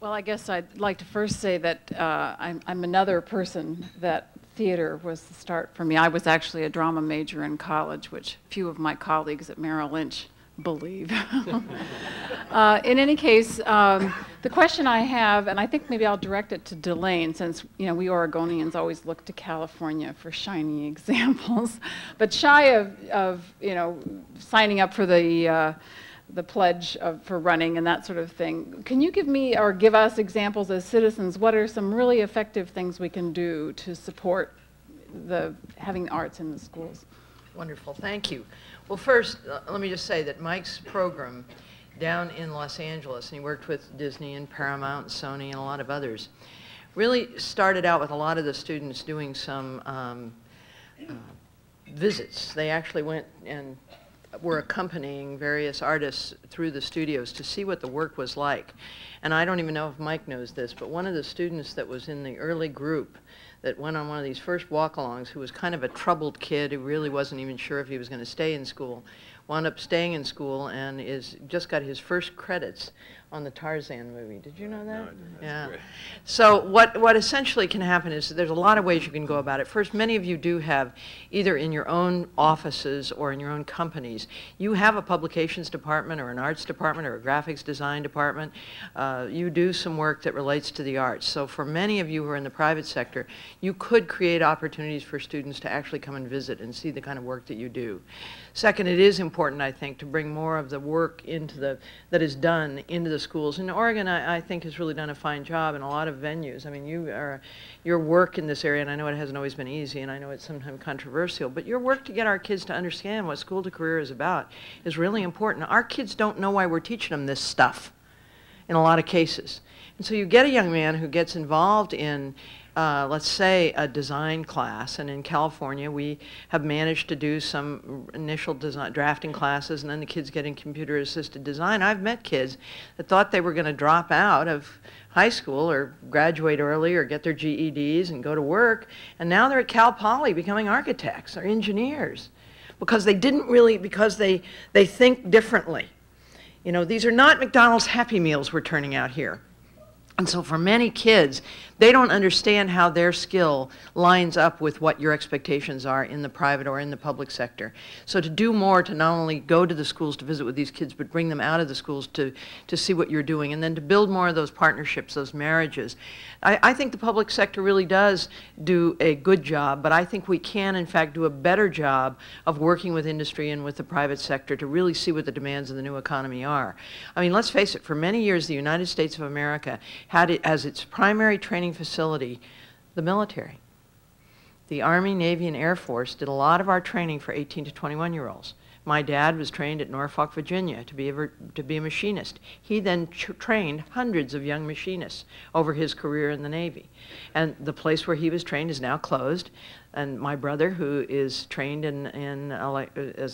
Well, I guess I'd like to first say that I'm another person that theater was the start for me. I was actually a drama major in college, which few of my colleagues at Merrill Lynch believe. In any case, the question I have, and I think maybe I'll direct it to Delaine, since we Oregonians always look to California for shining examples, but shy of signing up for the pledge for running and that sort of thing. Can you give me or give us examples as citizens? What are some really effective things we can do to support having arts in the schools? Wonderful, thank you. Well, first, let me just say that Mike's program down in Los Angeles, and he worked with Disney and Paramount and Sony and a lot of others, really started out with a lot of the students doing some visits. They actually went and were accompanying various artists through the studios to see what the work was like. And I don't even know if Mike knows this, but one of the students that was in the early group that went on one of these first walk-alongs, who was kind of a troubled kid who really wasn't even sure if he was going to stay in school, wound up staying in school and just got his first credits on the Tarzan movie. Did you know that? No, I didn't. Yeah. Great. So what essentially can happen is there's a lot of ways you can go about it. First, many of you do have, either in your own offices or in your own companies, you have a publications department or an arts department or a graphics design department. You do some work that relates to the arts. So for many of you who are in the private sector, you could create opportunities for students to actually come and visit and see the kind of work that you do. Second, it is important, I think, to bring more of the work that is done into the schools. And Oregon, I think, has really done a fine job in a lot of venues. I mean, your work in this area, and I know it hasn't always been easy, and I know it's sometimes controversial, but your work to get our kids to understand what school to career is about is really important. Our kids don't know why we're teaching them this stuff in a lot of cases. And so you get a young man who gets involved in let's say a design class, and in California we have managed to do some initial design drafting classes, and then the kids get in computer assisted design. I've met kids that thought they were going to drop out of high school or graduate early or get their GEDs and go to work, and now they're at Cal Poly becoming architects or engineers because they think differently. You know, these are not McDonald's Happy Meals we're turning out here. And so for many kids, they don't understand how their skill lines up with what your expectations are in the private or in the public sector. So to do more to not only go to the schools to visit with these kids, but bring them out of the schools to see what you're doing, and then to build more of those partnerships, those marriages. I think the public sector really does do a good job, but I think we can, in fact, do a better job of working with industry and with the private sector to really see what the demands of the new economy are. I mean, let's face it, for many years, the United States of America had it as its primary training facility the military. The Army, Navy, and Air Force did a lot of our training for 18 to 21-year-olds. My dad was trained at Norfolk, Virginia to be a machinist. He then trained hundreds of young machinists over his career in the Navy. And the place where he was trained is now closed. And my brother, who is trained as an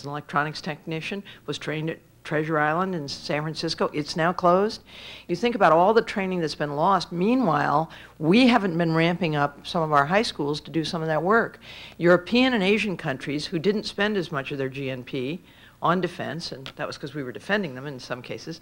electronics technician, was trained at Treasure Island in San Francisco. It's now closed. You think about all the training that's been lost. Meanwhile, we haven't been ramping up some of our high schools to do some of that work. European and Asian countries who didn't spend as much of their GNP on defense, and that was because we were defending them in some cases,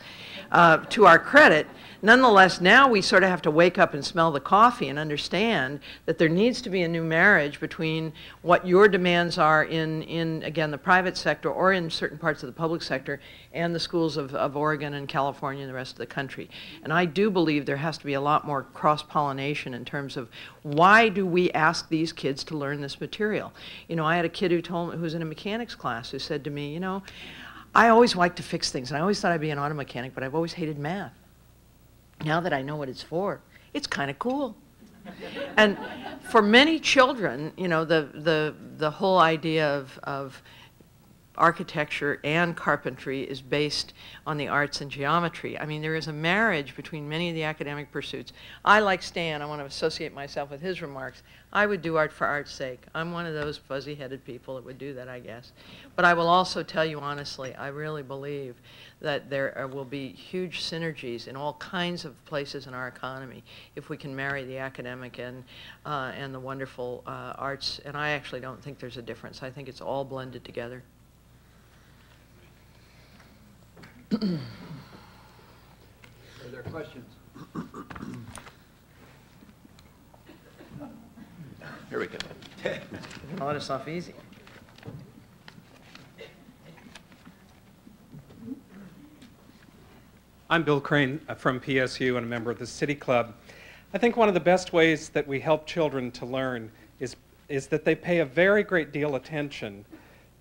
to our credit. Nonetheless, now we sort of have to wake up and smell the coffee and understand that there needs to be a new marriage between what your demands are in again, the private sector or in certain parts of the public sector and the schools of Oregon and California and the rest of the country. And I do believe there has to be a lot more cross-pollination in terms of why do we ask these kids to learn this material? You know, I had a kid who was in a mechanics class who said to me, you know, I always liked to fix things, and I always thought I'd be an auto mechanic, but I've always hated math. Now that I know what it's for, it's kind of cool. And for many children, you know, the whole idea of architecture and carpentry is based on the arts and geometry. I mean, there is a marriage between many of the academic pursuits. I, like Stan, I want to associate myself with his remarks. I would do art for art's sake. I'm one of those fuzzy-headed people that would do that, I guess. But I will also tell you honestly, I really believe that there will be huge synergies in all kinds of places in our economy if we can marry the academic and the wonderful arts. And I actually don't think there's a difference. I think it's all blended together. Are there questions? Here we go. I'll let us off easy. I'm Bill Crane from PSU and a member of the City Club. I think one of the best ways that we help children to learn is that they pay a very great deal of attention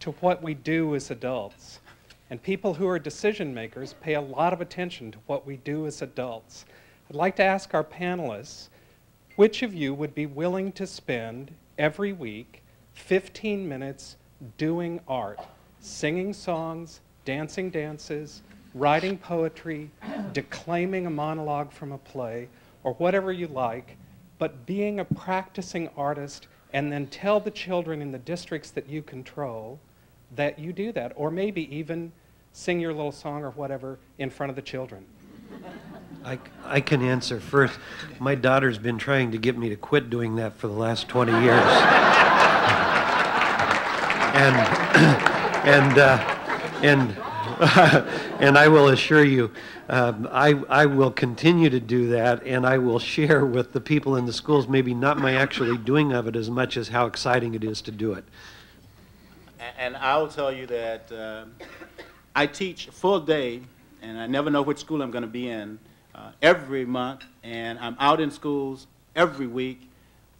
to what we do as adults. And people who are decision makers pay a lot of attention to what we do as adults. I'd like to ask our panelists, which of you would be willing to spend every week 15 minutes doing art, singing songs, dancing dances, writing poetry, declaiming a monologue from a play, or whatever you like, but being a practicing artist, and then tell the children in the districts that you control that you do that, or maybe even sing your little song or whatever in front of the children? I can answer first. My daughter's been trying to get me to quit doing that for the last 20 years. And I will assure you, I will continue to do that, and I will share with the people in the schools, maybe not my actually doing of it as much as how exciting it is to do it. And I'll tell you that I teach a full day, and I never know which school I'm going to be in every month, and I'm out in schools every week.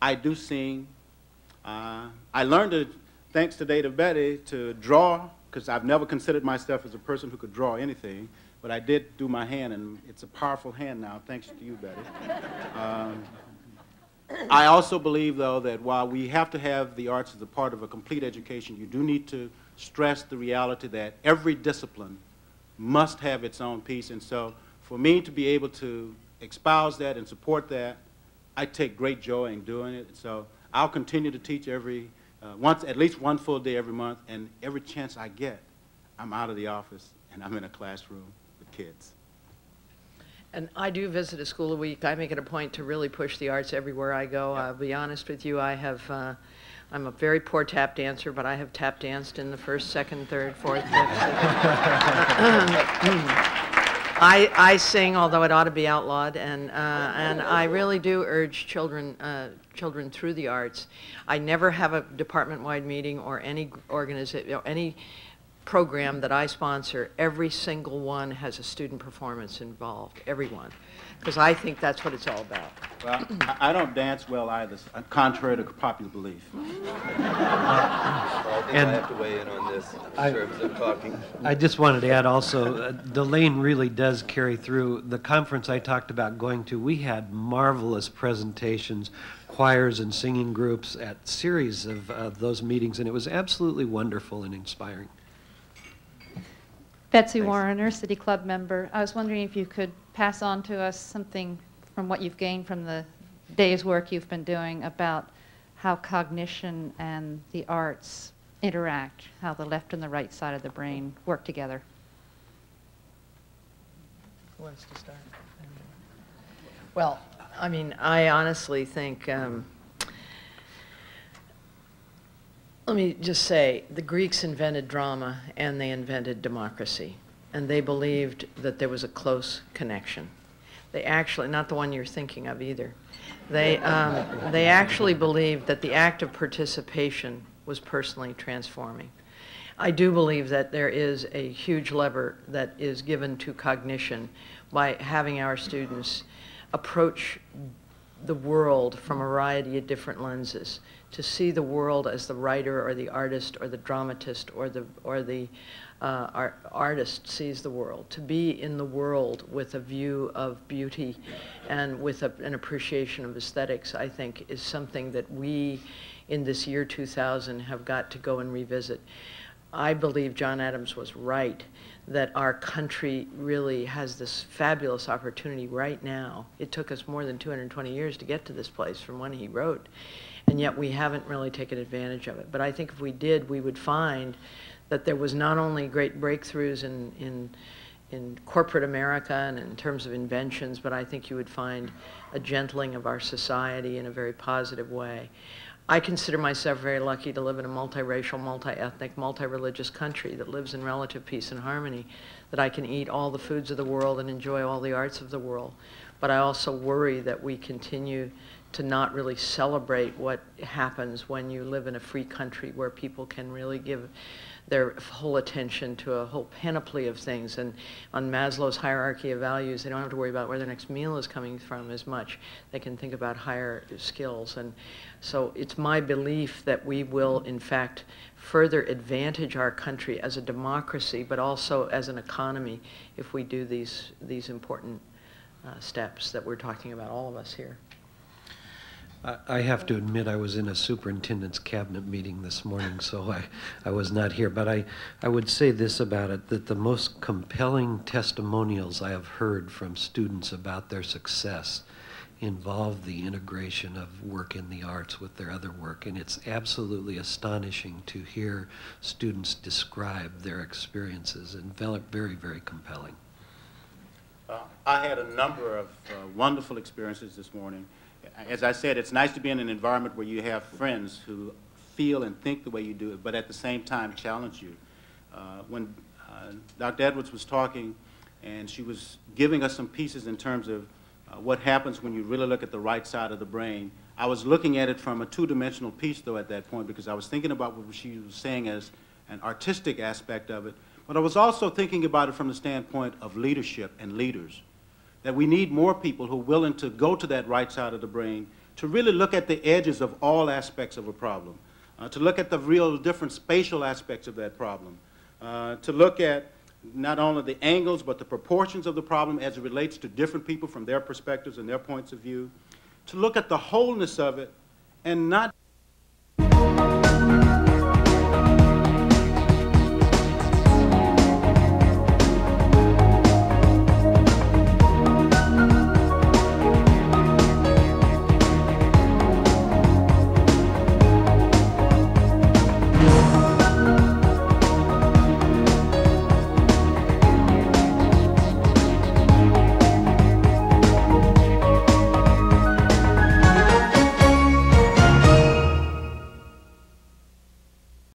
I do sing. I learned, thanks to Data Betty, to draw, because I've never considered myself as a person who could draw anything, but I did do my hand, and it's a powerful hand now, thanks to you, Betty. I also believe, though, that while we have to have the arts as a part of a complete education, you do need to stress the reality that every discipline must have its own piece. And so for me to be able to espouse that and support that, I take great joy in doing it. So I'll continue to teach at least one full day every month, and every chance I get, I'm out of the office and I'm in a classroom with kids. And I do visit a school a week. I make it a point to really push the arts everywhere I go. I'll be honest with you, I'm a very poor tap dancer, but I have tap danced in the first, second, third, fourth, fifth, I sing, although it ought to be outlawed, and I really do urge children through the arts. I never have a department-wide meeting or any organization, any program that I sponsor. Every single one has a student performance involved, everyone, because I think that's what it's all about. Well, I don't dance well either, contrary to popular belief. I have to weigh in on this in terms of talking. I just wanted to add also, Delaine really does carry through. The conference I talked about going to, we had marvelous presentations, choirs and singing groups at series of those meetings, and it was absolutely wonderful and inspiring. Betsy Thanks. Warrener, City Club member. I was wondering if you could pass on to us something from what you've gained from the day's work you've been doing about how cognition and the arts interact, how the left and the right side of the brain work together. Who wants to start? Well, I mean, I honestly think, let me just say, the Greeks invented drama and they invented democracy. And they believed that there was a close connection. They actually, not the one you're thinking of either, they actually believed that the act of participation was personally transforming. I do believe that there is a huge lever that is given to cognition by having our students approach the world from a variety of different lenses, to see the world as the writer or the artist or the dramatist or the artist sees the world, to be in the world with a view of beauty and with an appreciation of aesthetics, I think, is something that we in this year 2000 have got to go and revisit. I believe John Adams was right that our country really has this fabulous opportunity right now. It took us more than 220 years to get to this place from when he wrote, and yet we haven't really taken advantage of it. But I think if we did, we would find that there was not only great breakthroughs in corporate America and in terms of inventions, but I think you would find a gentling of our society in a very positive way. I consider myself very lucky to live in a multiracial, multi-ethnic, multi-religious country that lives in relative peace and harmony, that I can eat all the foods of the world and enjoy all the arts of the world. But I also worry that we continue to not really celebrate what happens when you live in a free country where people can really give their whole attention to a whole panoply of things. And on Maslow's hierarchy of values, they don't have to worry about where their next meal is coming from as much. They can think about higher skills. And so it's my belief that we will, in fact, further advantage our country as a democracy, but also as an economy, if we do these important steps that we're talking about, all of us here. I have to admit I was in a superintendent's cabinet meeting this morning, so I was not here. But I would say this about it, that the most compelling testimonials I have heard from students about their success involve the integration of work in the arts with their other work. And it's absolutely astonishing to hear students describe their experiences, and very, very compelling. I had a number of wonderful experiences this morning. As I said, it's nice to be in an environment where you have friends who feel and think the way you do it, but at the same time challenge you. When Dr. Edwards was talking, and she was giving us some pieces in terms of what happens when you really look at the right side of the brain, I was looking at it from a two-dimensional piece, though, at that point, because I was thinking about what she was saying as an artistic aspect of it, but I was also thinking about it from the standpoint of leadership and leaders. That we need more people who are willing to go to that right side of the brain, to really look at the edges of all aspects of a problem, to look at the real different spatial aspects of that problem, to look at not only the angles but the proportions of the problem as it relates to different people from their perspectives and their points of view, to look at the wholeness of it and not